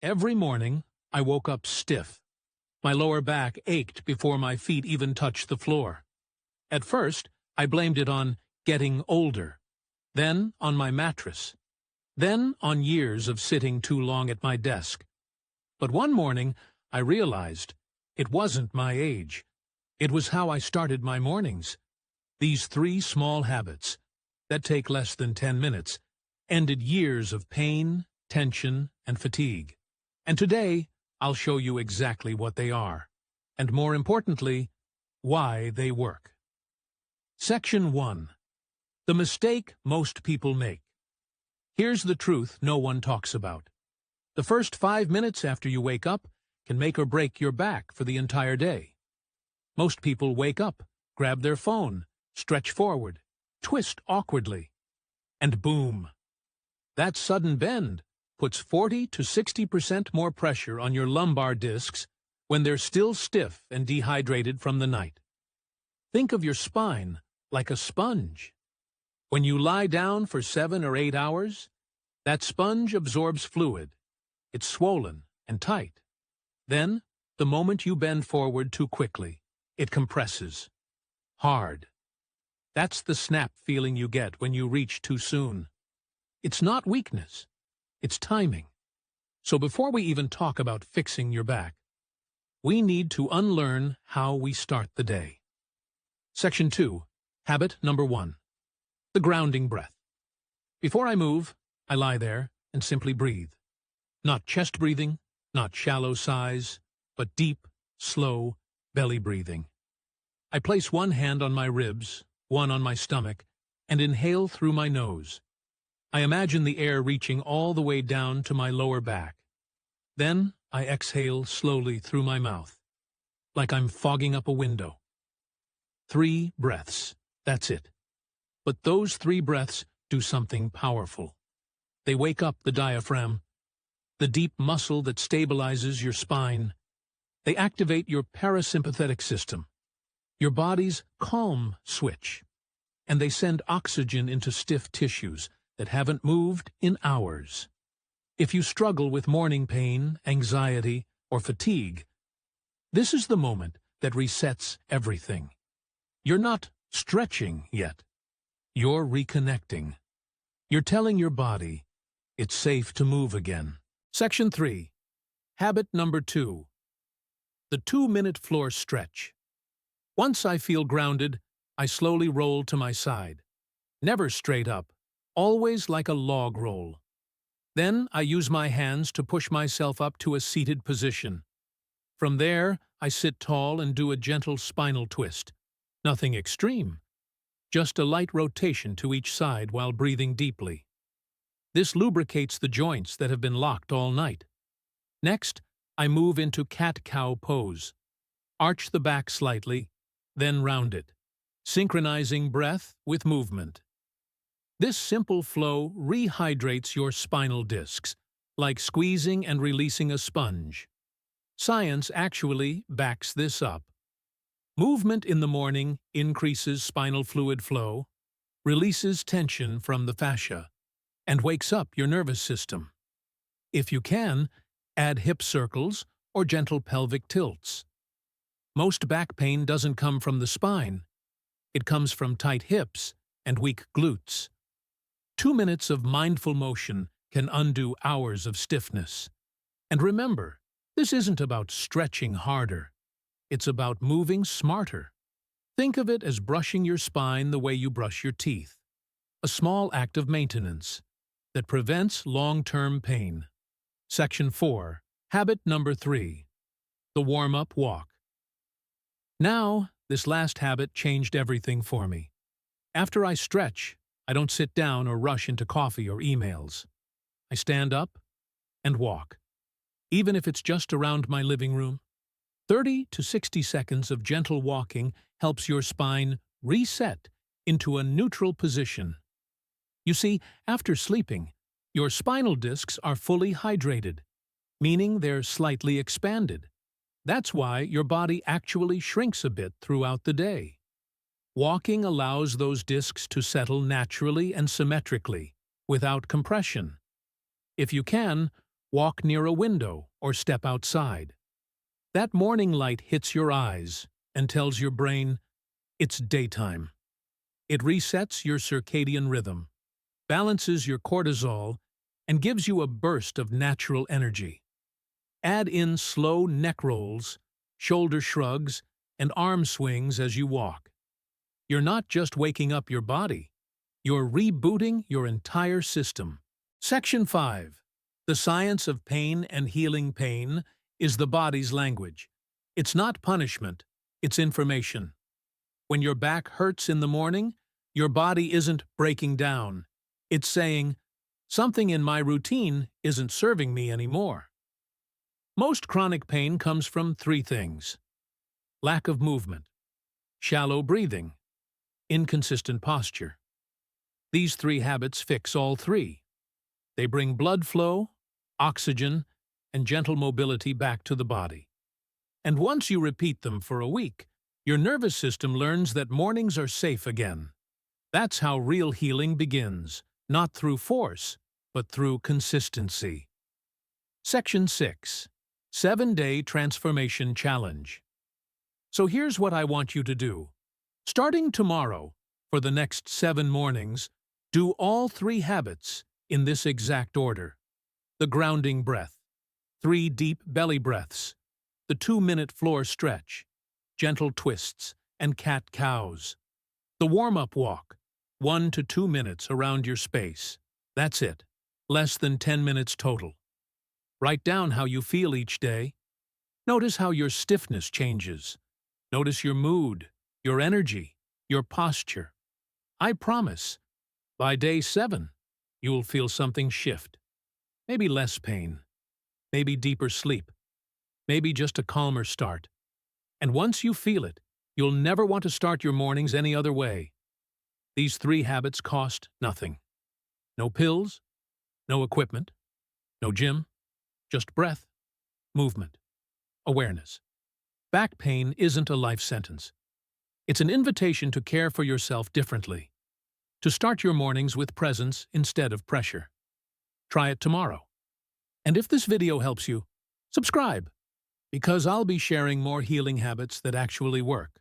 Every morning, I woke up stiff. My lower back ached before my feet even touched the floor. At first, I blamed it on getting older, then on my mattress, then on years of sitting too long at my desk. But one morning, I realized it wasn't my age. It was how I started my mornings. These 3 small habits, that take less than 10 minutes, ended years of pain, tension, and fatigue. And today, I'll show you exactly what they are, and more importantly, why they work. Section 1. The mistake most people make. Here's the truth no one talks about. The first 5 minutes after you wake up can make or break your back for the entire day. Most people wake up, grab their phone, stretch forward, twist awkwardly, and boom! That sudden bend puts 40 to 60% more pressure on your lumbar discs when they're still stiff and dehydrated from the night. Think of your spine like a sponge. When you lie down for 7 or 8 hours, that sponge absorbs fluid. It's swollen and tight. Then, the moment you bend forward too quickly, it compresses. Hard. That's the snap feeling you get when you reach too soon. It's not weakness. It's timing. So before we even talk about fixing your back, we need to unlearn how we start the day. Section 2. Habit number 1. The grounding breath. Before I move, I lie there and simply breathe. Not chest breathing, not shallow sighs, but deep, slow belly breathing. I place one hand on my ribs, one on my stomach, and inhale through my nose. I imagine the air reaching all the way down to my lower back. Then I exhale slowly through my mouth, like I'm fogging up a window. 3 breaths, that's it. But those 3 breaths do something powerful. They wake up the diaphragm, the deep muscle that stabilizes your spine. They activate your parasympathetic system, your body's calm switch, and they send oxygen into stiff tissues that haven't moved in hours. If you struggle with morning pain, anxiety, or fatigue, this is the moment that resets everything. You're not stretching yet. You're reconnecting. You're telling your body it's safe to move again. Section 3. Habit number 2. The 2-minute floor stretch. Once I feel grounded, I slowly roll to my side. Never straight up, always like a log roll. Then I use my hands to push myself up to a seated position. From there, I sit tall and do a gentle spinal twist. Nothing extreme, just a light rotation to each side while breathing deeply. This lubricates the joints that have been locked all night. Next, I move into cat-cow pose. Arch the back slightly, then round it, synchronizing breath with movement. This simple flow rehydrates your spinal discs, like squeezing and releasing a sponge. Science actually backs this up. Movement in the morning increases spinal fluid flow, releases tension from the fascia, and wakes up your nervous system. If you can, add hip circles or gentle pelvic tilts. Most back pain doesn't come from the spine. It comes from tight hips and weak glutes. 2 minutes of mindful motion can undo hours of stiffness. And remember, this isn't about stretching harder. It's about moving smarter. Think of it as brushing your spine the way you brush your teeth. A small act of maintenance that prevents long-term pain. Section 4. Habit number 3. The warm-up walk. Now, this last habit changed everything for me. After I stretch, I don't sit down or rush into coffee or emails. I stand up and walk, even if it's just around my living room. 30 to 60 seconds of gentle walking helps your spine reset into a neutral position. You see, after sleeping, your spinal discs are fully hydrated, meaning they're slightly expanded. That's why your body actually shrinks a bit throughout the day. Walking allows those discs to settle naturally and symmetrically, without compression. If you can, Walk near a window or step outside. That morning light hits your eyes and tells your brain, it's daytime. It resets your circadian rhythm, balances your cortisol, and gives you a burst of natural energy. Add in slow neck rolls, shoulder shrugs, and arm swings as you walk. You're not just waking up your body, you're rebooting your entire system. Section 5. The science of pain and healing. Pain is the body's language. It's not punishment, it's information. When your back hurts in the morning, your body isn't breaking down. It's saying, something in my routine isn't serving me anymore. Most chronic pain comes from three things: lack of movement, shallow breathing, inconsistent posture. These three habits fix all three. They bring blood flow, oxygen, and gentle mobility back to the body. And once you repeat them for a week, your nervous system learns that mornings are safe again. That's how real healing begins, not through force, but through consistency. Section 6. 7-Day Transformation Challenge. So here's what I want you to do. Starting tomorrow, for the next 7 mornings, do all 3 habits in this exact order. The grounding breath, 3 deep belly breaths, the 2-minute floor stretch, gentle twists, and cat-cows. The warm-up walk, 1 to 2 minutes around your space. That's it. Less than 10 minutes total. Write down how you feel each day. Notice how your stiffness changes. Notice your mood, your energy, your posture. I promise, by day 7, you'll feel something shift. Maybe less pain. Maybe deeper sleep. Maybe just a calmer start. And once you feel it, you'll never want to start your mornings any other way. These 3 habits cost nothing. No pills, no equipment, no gym, just breath, movement, awareness. Back pain isn't a life sentence. It's an invitation to care for yourself differently, to start your mornings with presence instead of pressure. Try it tomorrow. And if this video helps you, subscribe, because I'll be sharing more healing habits that actually work.